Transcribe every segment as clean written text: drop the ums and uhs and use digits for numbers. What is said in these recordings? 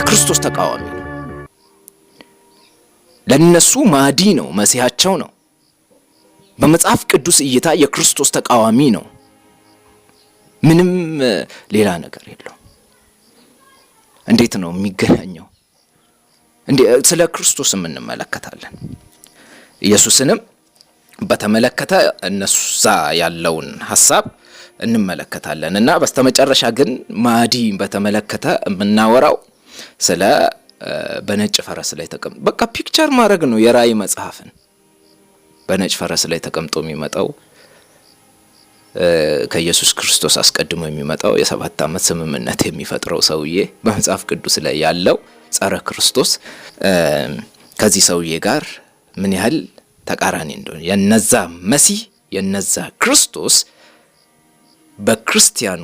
የክርስቶስ ተቃዋሚ ነው። ለነሱ ማዲ ነው፣ መሲያቸው ነው። በመጽሐፍ ቅዱስ እይታ የክርስቶስ ተቃዋሚ ነው። ምንም ሌላ ነገር የለው። እንዴት ነው የሚገናኘው? ስለ ክርስቶስም እንመለከታለን። ኢየሱስንም በተመለከተ እነሱ ያለውን ሐሳብ እንመለከታለን እና በስተመጨረሻ ግን ማዲ በተመለከተ የምናወራው ስለ በነጭ ፈረስ ላይ ተቀምጦ በቃ ፒክቸር ማድረግ ነው የራእይ መጽሐፍን። በነጭ ፈረስ ላይ ተቀምጦ የሚመጣው ከኢየሱስ ክርስቶስ አስቀድሞ የሚመጣው የ7 ዓመት ስምምነት የሚፈጥረው ሰውዬ በመጽሐፍ ቅዱስ ላይ ያለው ጸረ ክርስቶስ ከዚህ ሰውዬ ጋር ምን ያህል ተቃራኒ እንደሆነ የነዛ መሲህ የነዛ ክርስቶስ በክርስቲያኑ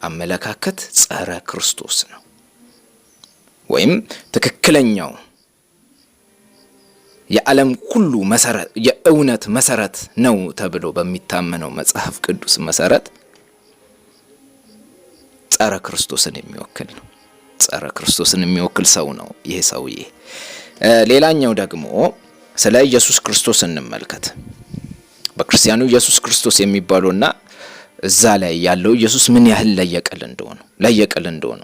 አመለካከት ጸረ ክርስቶስ ነው ወይም ትክክለኛው የዓለም ሁሉ መሰረት የእውነት መሰረት ነው ተብሎ በሚታመነው መጽሐፍ ቅዱስ መሰረት ጸረ ክርስቶስን የሚወክል ነው። ጸረ ክርስቶስን የሚወክል ሰው ነው ይሄ ሰውዬ። ሌላኛው ደግሞ ስለ ኢየሱስ ክርስቶስ እንመልከት። በክርስቲያኑ ኢየሱስ ክርስቶስ የሚባለውና እዛ ላይ ያለው ኢየሱስ ምን ያህል ለየቅል እንደሆነ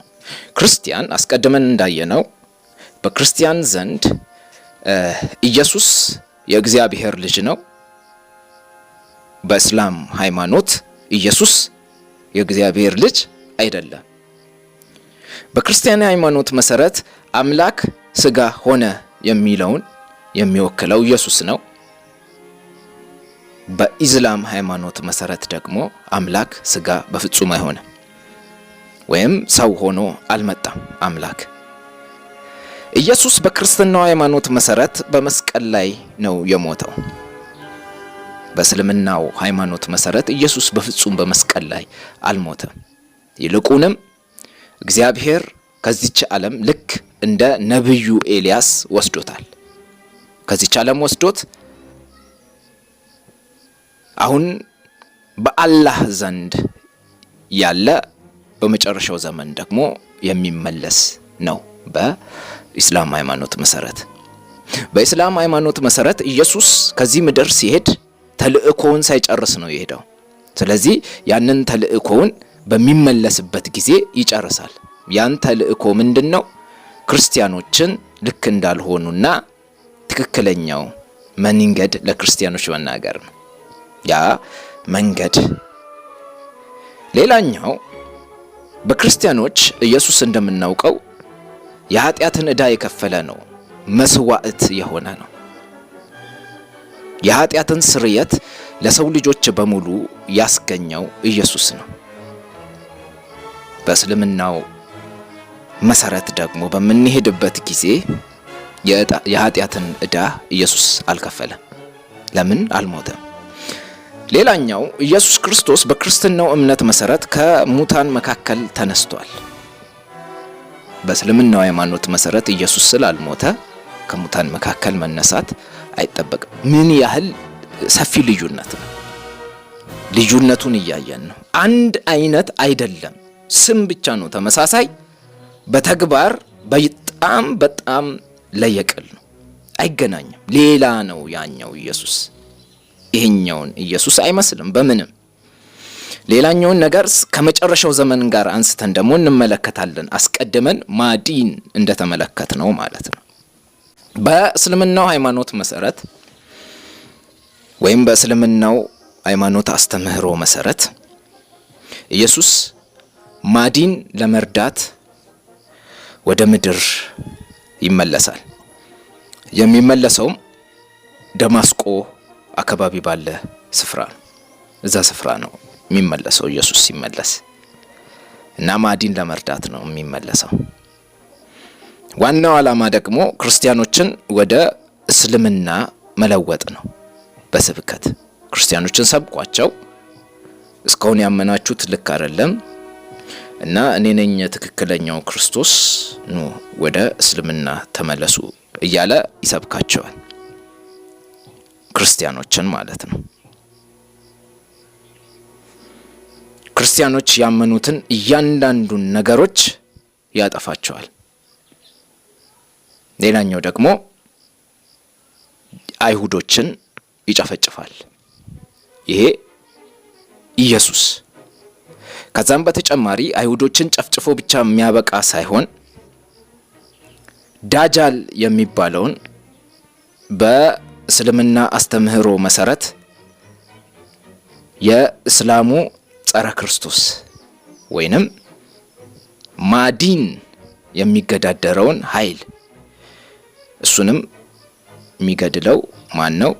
ክርስቲያን አስቀድመን እንዳየነው በክርስቲያን ዘንድ ኢየሱስ የእግዚአብሔር ልጅ ነው። በእስላም ሃይማኖት ኢየሱስ የእግዚአብሔር ልጅ አይደለም። በክርስቲያን ሃይማኖት መሰረት አምላክ ስጋ ሆነ የሚለውን የሚወክለው ኢየሱስ ነው። በኢስላም ሃይማኖት መሰረት ደግሞ አምላክ ስጋ በፍጹም አይሆንም ወይም ሰው ሆኖ አልመጣም አምላክ። ኢየሱስ በክርስትናው ሃይማኖት መሰረት በመስቀል ላይ ነው የሞተው። በእስልምናው ሃይማኖት መሰረት ኢየሱስ በፍጹም በመስቀል ላይ አልሞተም። ይልቁንም እግዚአብሔር ከዚች ዓለም ልክ እንደ ነብዩ ኤልያስ ወስዶታል። ከዚች ዓለም ወስዶት አሁን በአላህ ዘንድ ያለ በመጨረሻው ዘመን ደግሞ የሚመለስ ነው። በኢስላም ሃይማኖት መሰረት በኢስላም ሃይማኖት መሰረት ኢየሱስ ከዚህ ምድር ሲሄድ ተልእኮውን ሳይጨርስ ነው የሄደው። ስለዚህ ያንን ተልእኮውን በሚመለስበት ጊዜ ይጨርሳል። ያን ተልእኮ ምንድነው? ክርስቲያኖችን ልክ እንዳልሆኑና ትክክለኛው መንገድ ለክርስቲያኖች መናገር ነው። ያ መንገድ ሌላኛው በክርስቲያኖች ኢየሱስ እንደምናውቀው የኃጢአትን ዕዳ የከፈለ ነው፣ መስዋዕት የሆነ ነው። የኃጢአትን ስርየት ለሰው ልጆች በሙሉ ያስገኘው ኢየሱስ ነው። በእስልምናው መሰረት ደግሞ በምንሄድበት ጊዜ የኃጢአትን ዕዳ ኢየሱስ አልከፈለም። ለምን? አልሞተም። ሌላኛው ኢየሱስ ክርስቶስ በክርስትናው እምነት መሰረት ከሙታን መካከል ተነስቷል። በእስልምናው ሃይማኖት መሰረት ኢየሱስ ስላልሞተ ከሙታን መካከል መነሳት አይጠበቅም። ምን ያህል ሰፊ ልዩነት ነው! ልዩነቱን እያየን ነው። አንድ አይነት አይደለም። ስም ብቻ ነው ተመሳሳይ፣ በተግባር በጣም ለየቅል ነው። አይገናኝም። ሌላ ነው ያኛው ኢየሱስ። ይሄኛውን ኢየሱስ አይመስልም በምንም። ሌላኛውን ነገር ከመጨረሻው ዘመን ጋር አንስተን ደግሞ እንመለከታለን። አስቀድመን ማዲን እንደተመለከት ነው ማለት ነው። በእስልምናው ሃይማኖት መሰረት ወይም በእስልምናው ሃይማኖት አስተምህሮ መሰረት ኢየሱስ ማዲን ለመርዳት ወደ ምድር ይመለሳል። የሚመለሰውም ደማስቆ አካባቢ ባለ ስፍራ ነው። እዛ ስፍራ ነው የሚመለሰው ኢየሱስ ሲመለስ እና ማዲን ለመርዳት ነው የሚመለሰው። ዋናው ዓላማ ደግሞ ክርስቲያኖችን ወደ እስልምና መለወጥ ነው። በስብከት ክርስቲያኖችን ሰብኳቸው እስካሁን ያመናችሁት ልክ አይደለም እና እኔ ነኝ ትክክለኛው ክርስቶስ፣ ኑ ወደ እስልምና ተመለሱ እያለ ይሰብካቸዋል። ክርስቲያኖችን ማለት ነው። ክርስቲያኖች ያመኑትን እያንዳንዱን ነገሮች ያጠፋቸዋል። ሌላኛው ደግሞ አይሁዶችን ይጨፈጭፋል። ይሄ ኢየሱስ። ከዛም በተጨማሪ አይሁዶችን ጨፍጭፎ ብቻ የሚያበቃ ሳይሆን ዳጃል የሚባለውን በእስልምና አስተምህሮ መሰረት የእስላሙ ጸረ ክርስቶስ ወይንም ማዲን የሚገዳደረውን ኃይል እሱንም የሚገድለው ማን ነው?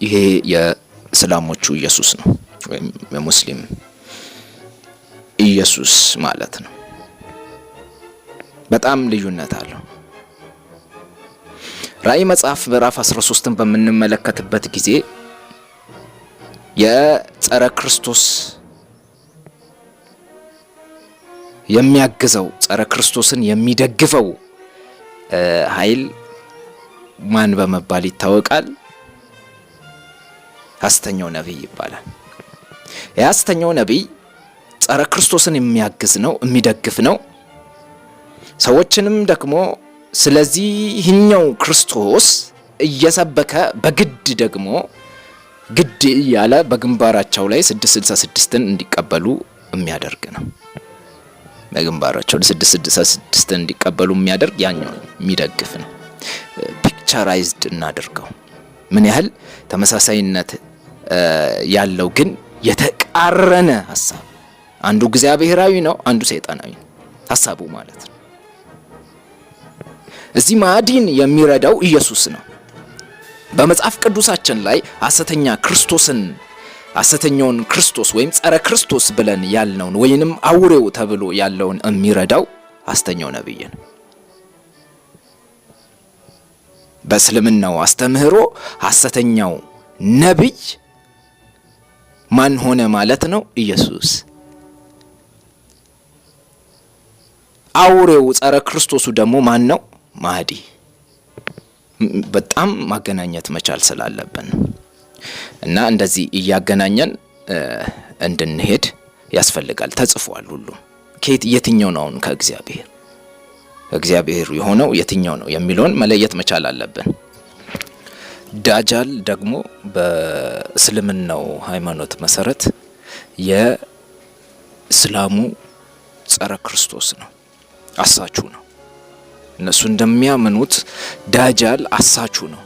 ይሄ የእስላሞቹ ኢየሱስ ነው፣ ወይም የሙስሊም ኢየሱስ ማለት ነው። በጣም ልዩነት አለው። ራእይ መጽሐፍ ምዕራፍ 13ን በምንመለከትበት ጊዜ የጸረ ክርስቶስ የሚያግዘው ጸረ ክርስቶስን የሚደግፈው ኃይል ማን በመባል ይታወቃል? ሐሰተኛው ነብይ ይባላል። የሐሰተኛው ነብይ ጸረ ክርስቶስን የሚያግዝ ነው፣ የሚደግፍ ነው። ሰዎችንም ደግሞ ስለዚህኛው ክርስቶስ እየሰበከ በግድ ደግሞ ግድ ያለ በግንባራቸው ላይ 666ን እንዲቀበሉ የሚያደርግ ነው። በግንባራቸው 666ን እንዲቀበሉ የሚያደርግ ያኛው የሚደግፍ ነው። ፒክቸራይዝድ እናድርገው። ምን ያህል ተመሳሳይነት ያለው ግን የተቃረነ ሐሳብ፣ አንዱ እግዚአብሔራዊ ነው፣ አንዱ ሰይጣናዊ ነው ሐሳቡ ማለት ነው። እዚህ ማዲን የሚረዳው ኢየሱስ ነው። በመጽሐፍ ቅዱሳችን ላይ ሐሰተኛውን ክርስቶስ ወይም ጸረ ክርስቶስ ብለን ያልነውን ወይንም አውሬው ተብሎ ያለውን የሚረዳው ሐሰተኛው ነብይ ነው። በእስልምናው አስተምህሮ ሐሰተኛው ነብይ ማን ሆነ ማለት ነው? ኢየሱስ። አውሬው ጸረ ክርስቶሱ ደግሞ ማን ነው? ማህዲ። በጣም ማገናኘት መቻል ስላለብን እና እንደዚህ እያገናኘን እንድንሄድ ያስፈልጋል። ተጽፏል ሁሉም። የትኛው ነው ከእግዚአብሔር የሆነው የትኛው ነው የሚለውን መለየት መቻል አለብን። ዳጃል ደግሞ በእስልምናው ሃይማኖት መሰረት የእስላሙ ጸረ ክርስቶስ ነው፣ አሳቹ ነው። እነሱ እንደሚያምኑት ዳጃል አሳቹ ነው።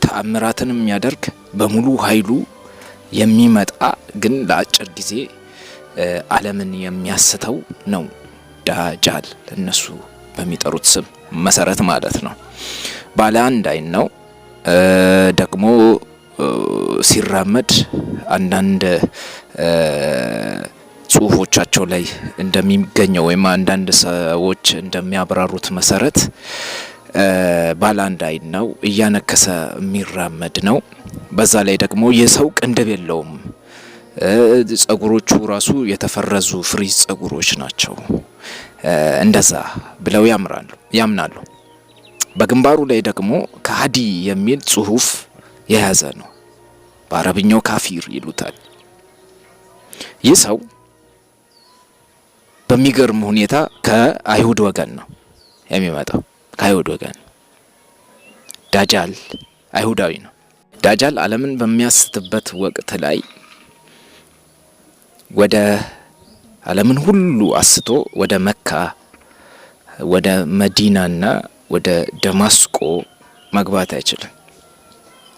ተአምራትን የሚያደርግ በሙሉ ኃይሉ የሚመጣ ግን ለአጭር ጊዜ ዓለምን የሚያስተው ነው ዳጃል፣ እነሱ በሚጠሩት ስም መሰረት ማለት ነው። ባለ አንድ አይን ነው። ደግሞ ሲራመድ አንዳንድ ጽሁፎቻቸው ላይ እንደሚገኘው ወይም አንዳንድ ሰዎች እንደሚያብራሩት መሰረት ባለ አንድ አይን ነው። እያነከሰ የሚራመድ ነው። በዛ ላይ ደግሞ የሰው ቅንድብ የለውም። ጸጉሮቹ ራሱ የተፈረዙ ፍሪዝ ጸጉሮች ናቸው። እንደዛ ብለው ያምናሉ። በግንባሩ ላይ ደግሞ ከሃዲ የሚል ጽሁፍ የያዘ ነው። በአረብኛው ካፊር ይሉታል። ይህ ሰው በሚገርም ሁኔታ ከአይሁድ ወገን ነው የሚመጣው። ከአይሁድ ወገን ዳጃል አይሁዳዊ ነው። ዳጃል ዓለምን በሚያስትበት ወቅት ላይ ወደ ዓለምን ሁሉ አስቶ ወደ መካ፣ ወደ መዲናና ወደ ደማስቆ መግባት አይችልም።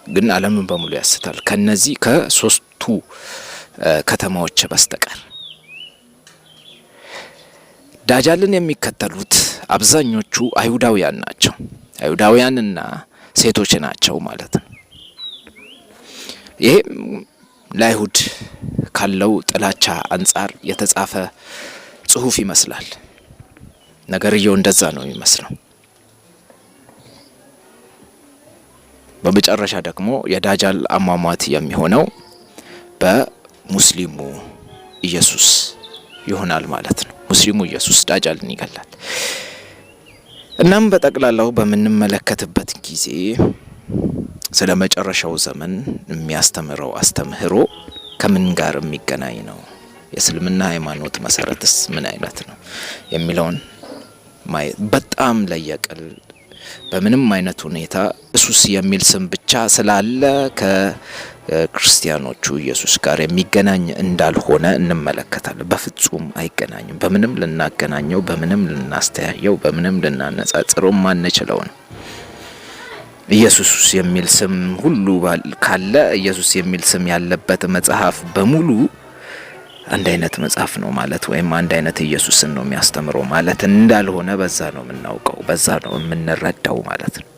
ግን ዓለምን በሙሉ ያስታል ከነዚህ ከሶስቱ ከተማዎች በስተቀር። ዳጃልን የሚከተሉት አብዛኞቹ አይሁዳውያን ናቸው። አይሁዳውያንና ሴቶች ናቸው ማለት ነው። ይሄ ለአይሁድ ካለው ጥላቻ አንጻር የተጻፈ ጽሁፍ ይመስላል። ነገርየው እንደዛ ነው የሚመስለው። በመጨረሻ ደግሞ የዳጃል አሟሟት የሚሆነው በሙስሊሙ ኢየሱስ ይሆናል ማለት ነው። ሙስሊሙ ኢየሱስ ዳጃልን ይገላል። እናም በጠቅላላው በምንመለከትበት ጊዜ ስለ መጨረሻው ዘመን የሚያስተምረው አስተምህሮ ከምን ጋር የሚገናኝ ነው? የእስልምና ሃይማኖት መሰረትስ ምን አይነት ነው የሚለውን ማየት በጣም ለየቅል በምንም አይነት ሁኔታ ኢየሱስ የሚል ስም ብቻ ስላለ ከክርስቲያኖቹ ኢየሱስ ጋር የሚገናኝ እንዳልሆነ እንመለከታለን። በፍጹም አይገናኝም። በምንም ልናገናኘው፣ በምንም ልናስተያየው፣ በምንም ልናነጻጽረው ማንችለው ነው። ኢየሱስ የሚል ስም ሁሉ ካለ ኢየሱስ የሚል ስም ያለበት መጽሐፍ በሙሉ አንድ አይነት መጽሐፍ ነው ማለት ወይም አንድ አይነት ኢየሱስን ነው የሚያስተምረው ማለት እንዳልሆነ በዛ ነው የምናውቀው፣ በዛ ነው የምንረዳው ማለት ነው።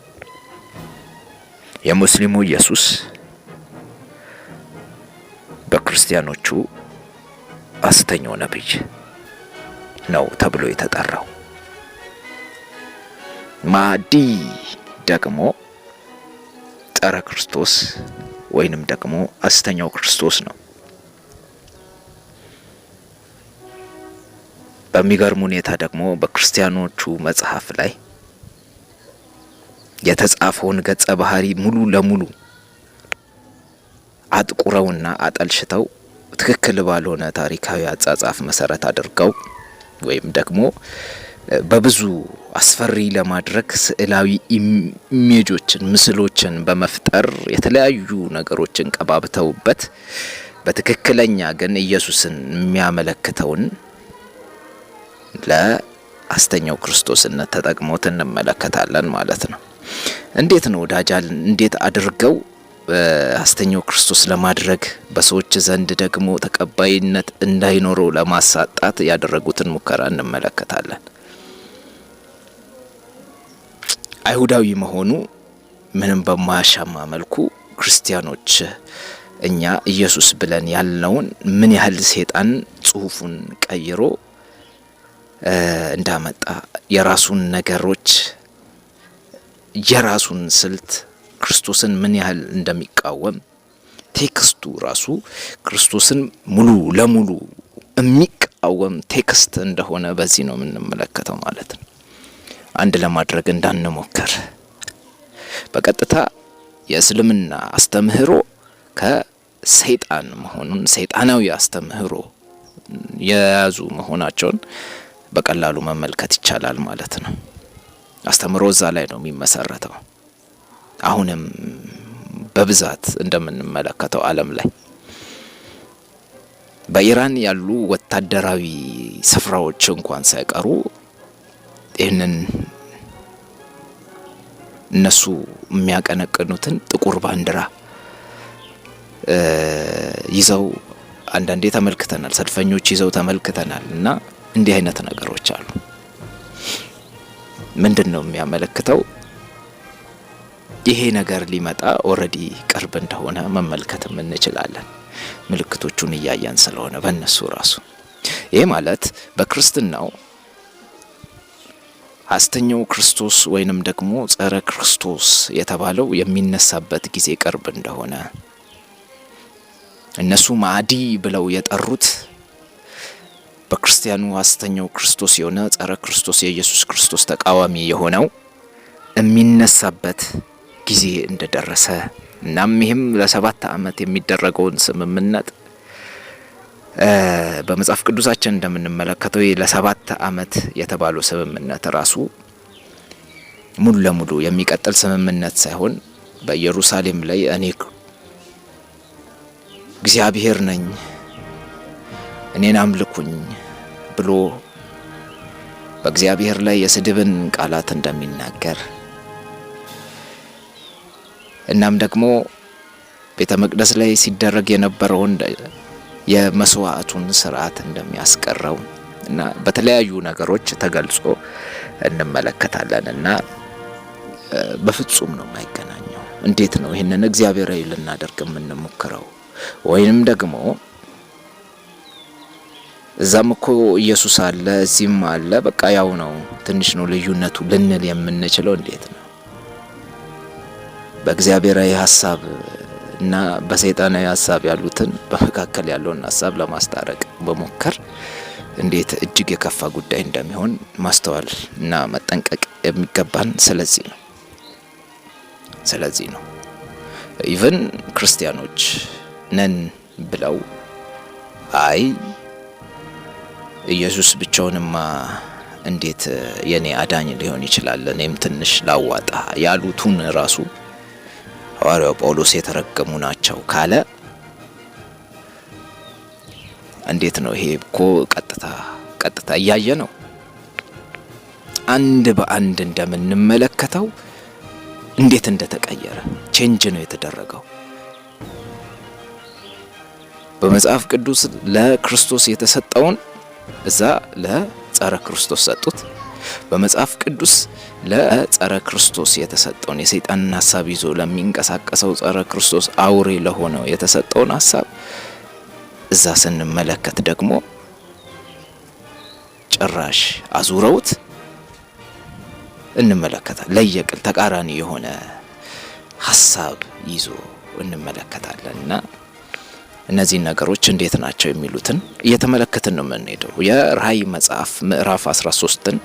የሙስሊሙ ኢየሱስ በክርስቲያኖቹ ሐሰተኛው ነብይ ነው ተብሎ የተጠራው። ማህዲ ደግሞ ጸረ ክርስቶስ ወይንም ደግሞ ሐሰተኛው ክርስቶስ ነው። በሚገርም ሁኔታ ደግሞ በክርስቲያኖቹ መጽሐፍ ላይ የተጻፈውን ገጸ ባህሪ ሙሉ ለሙሉ አጥቁረውና አጠልሽተው ትክክል ባልሆነ ታሪካዊ አጻጻፍ መሰረት አድርገው ወይም ደግሞ በብዙ አስፈሪ ለማድረግ ስዕላዊ ኢሜጆችን ምስሎችን በመፍጠር የተለያዩ ነገሮችን ቀባብተውበት በትክክለኛ ግን ኢየሱስን የሚያመለክተውን ለሐሰተኛው ክርስቶስነት ተጠቅሞት እንመለከታለን ማለት ነው። እንዴት ነው ዳጃል እንዴት አድርገው ሐሰተኛው ክርስቶስ ለማድረግ በሰዎች ዘንድ ደግሞ ተቀባይነት እንዳይኖረው ለማሳጣት ያደረጉትን ሙከራ እንመለከታለን። አይሁዳዊ መሆኑ ምንም በማያሻማ መልኩ ክርስቲያኖች እኛ ኢየሱስ ብለን ያልነውን ምን ያህል ሰይጣን ጽሑፉን ቀይሮ እንዳመጣ የራሱን ነገሮች የራሱን ስልት ክርስቶስን ምን ያህል እንደሚቃወም ቴክስቱ ራሱ ክርስቶስን ሙሉ ለሙሉ የሚቃወም ቴክስት እንደሆነ በዚህ ነው የምንመለከተው ማለት ነው። አንድ ለማድረግ እንዳንሞክር በቀጥታ የእስልምና አስተምህሮ ከሰይጣን መሆኑን ሰይጣናዊ አስተምህሮ የያዙ መሆናቸውን በቀላሉ መመልከት ይቻላል ማለት ነው። አስተምህሮ እዛ ላይ ነው የሚመሰረተው። አሁንም በብዛት እንደምንመለከተው ዓለም ላይ በኢራን ያሉ ወታደራዊ ስፍራዎች እንኳን ሳይቀሩ ይህንን እነሱ የሚያቀነቅኑትን ጥቁር ባንዲራ ይዘው አንዳንዴ ተመልክተናል። ሰልፈኞች ይዘው ተመልክተናል። እና እንዲህ አይነት ነገሮች አሉ። ምንድነው የሚያመለክተው? ይሄ ነገር ሊመጣ ኦሬዲ ቅርብ እንደሆነ መመልከትም እንችላለን። ምልክቶቹን እያየን ስለሆነ በእነሱ ራሱ ይሄ ማለት በክርስትናው ሐሰተኛው ክርስቶስ ወይንም ደግሞ ጸረ ክርስቶስ የተባለው የሚነሳበት ጊዜ ቅርብ እንደሆነ እነሱ ማዕዲ ብለው የጠሩት በክርስቲያኑ ሐሰተኛው ክርስቶስ የሆነ ጸረ ክርስቶስ የኢየሱስ ክርስቶስ ተቃዋሚ የሆነው የሚነሳበት ጊዜ እንደደረሰ እናም ይህም ለ7 ዓመት የሚደረገውን ስምምነት በመጽሐፍ ቅዱሳችን እንደምንመለከተው ለ7 ዓመት የተባለው ስምምነት ራሱ ሙሉ ለሙሉ የሚቀጥል ስምምነት ሳይሆን በኢየሩሳሌም ላይ እኔ እግዚአብሔር ነኝ እኔን አምልኩኝ ብሎ በእግዚአብሔር ላይ የስድብን ቃላት እንደሚናገር እናም ደግሞ ቤተ መቅደስ ላይ ሲደረግ የነበረውን የመስዋዕቱን ስርዓት እንደሚያስቀረው እና በተለያዩ ነገሮች ተገልጾ እንመለከታለን። እና በፍጹም ነው የማይገናኘው። እንዴት ነው ይሄንን እግዚአብሔራዊ ልናደርግ የምንሞክረው? ወይንም ደግሞ እዛም እኮ ኢየሱስ አለ እዚህም አለ በቃ ያው ነው ትንሽ ነው ልዩነቱ ልንል የምንችለው እንዴት ነው? በእግዚአብሔራዊ ሐሳብ እና በሰይጣናዊ ሐሳብ ያሉትን በመካከል ያለውን ሐሳብ ለማስታረቅ በመሞከር እንዴት እጅግ የከፋ ጉዳይ እንደሚሆን ማስተዋል እና መጠንቀቅ የሚገባን ስለዚህ ነው ኢቭን ክርስቲያኖች ነን ብለው አይ ኢየሱስማ እንዴት የኔ አዳኝ ሊሆን ይችላል እኔም ትንሽ ላዋጣ ያሉትን ራሱ ሐዋርያው ጳውሎስ የተረገሙ ናቸው ካለ እንዴት ነው? ይሄ እኮ ቀጥታ እያየ ነው አንድ በአንድ እንደምንመለከተው እንዴት እንደተቀየረ ቼንጅ ነው የተደረገው። በመጽሐፍ ቅዱስ ለክርስቶስ የተሰጠውን እዛ ለጸረ ክርስቶስ ሰጡት። በመጽሐፍ ቅዱስ ለጸረ ክርስቶስ የተሰጠውን የሰይጣንን ሐሳብ ይዞ ለሚንቀሳቀሰው ጸረ ክርስቶስ አውሬ ለሆነው የተሰጠውን ሐሳብ እዛ ስንመለከት ደግሞ ጭራሽ አዙረውት እንመለከታለን። ለየቅል ተቃራኒ የሆነ ሐሳብ ይዞ እንመለከታለንና እነዚህ ነገሮች እንዴት ናቸው የሚሉትን እየተመለከትን ነው የምንሄደው። የራእይ መጽሐፍ ምዕራፍ 13ን